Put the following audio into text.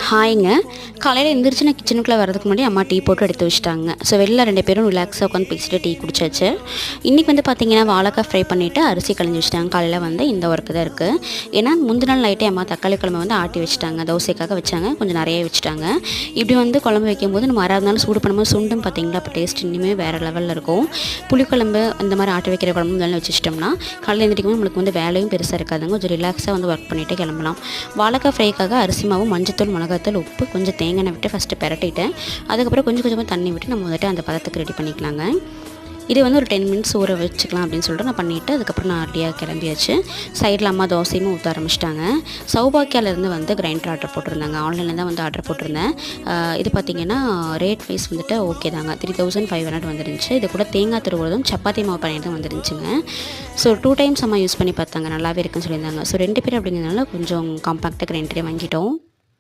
ஹாய்ங்க. காலையில எந்திரிச்சு நான் கிச்சனுக்குள்ள வரதுக்கு முன்னாடி அம்மா டீ போட்டு எடுத்து வச்சுட்டாங்க. ஸோ வெளில 2 பேரும் ரிலாக்ஸாக உட்காந்து பேசிட்டு டீ குடிச்சாச்சு. இன்றைக்கி வந்து பார்த்திங்கன்னா வாழைக்காய் ஃப்ரை பண்ணிவிட்டு அரிசி களைஞ்சி வச்சுட்டாங்க. காலையில் வந்து இந்த ஒர்க்கு தான் இருக்குது. ஏன்னா முந்தின நாள் நைட்டே அம்மா தக்காளி குழம்பு வந்து ஆட்டி வச்சுட்டாங்க. தோசைக்காக வச்சாங்க, கொஞ்சம் நிறைய வச்சுட்டாங்க. இப்படி வந்து குழம்பு வைக்கும்போது நம்ம மறாவது நாள் சூடு பண்ணும்போது சுண்டும் பார்த்திங்களா, அப்போ டேஸ்ட் இன்னுமே வேறு லெவலில் இருக்கும். புளிக்குழம்பு இந்த மாதிரி ஆட்டி வைக்கிற குழம்பு நல்லா வச்சுட்டோம்னா காலையில் எந்திரிக்கும் நம்மளுக்கு வந்து வேலையும் பெருசாக இருக்காதுங்க. கொஞ்சம் ரிலாக்ஸாக வந்து ஒர்க் பண்ணிவிட்டு கிளம்பலாம். வாழைக்காய் ஃப்ரைக்காக அரிசி மாவு, மஞ்சத்தூள், மிளகாத்தூள், உப்பு, கொஞ்சம் தேங்காய் எண்ணெய் விட்டு ஃபஸ்ட்டு பெரட்டிட்டேன். அதுக்கப்புறம் கொஞ்சம் கொஞ்சமாக தண்ணி விட்டு நம்ம வந்துட்டு அந்த பதத்துக்கு ரெடி பண்ணிக்கலாங்க. இது வந்து ஒரு 10 மினிட்ஸ் ஊற வச்சுக்கலாம் அப்படின்னு சொல்லிட்டு நான் பண்ணிவிட்டு அதுக்கப்புறம் நான் ரெடியாக கிளம்பியாச்சு. சைடில் அம்மா தோசையும் ஊற்ற ஆரம்பிச்சிட்டாங்க. சௌபாக்கியாலேருந்து வந்து கிரைண்டர் ஆர்டர் போட்டிருந்தாங்க. ஆன்லைனில் தான் வந்து ஆர்டர் போட்டிருந்தேன். இது பார்த்திங்கன்னா ரேட் வைஸ் வந்துட்டு ஓகே தாங்க. 3500 வந்துருந்துச்சு. இது கூட தேங்காய் துருவுறதும் சப்பாத்தி மாவு பண்ணிட்டு வந்துருந்துச்சுங்க. ஸோ 2 டைம்ஸ் அம்மா யூஸ் பண்ணி பார்த்தாங்க, நல்லாவே இருக்குன்னு சொல்லியிருந்தாங்க. ஸோ 2 பேர் அப்படிங்கிறதுனால கொஞ்சம் காம்பாக்டாக கிரைண்டரே வாங்கிட்டோம்.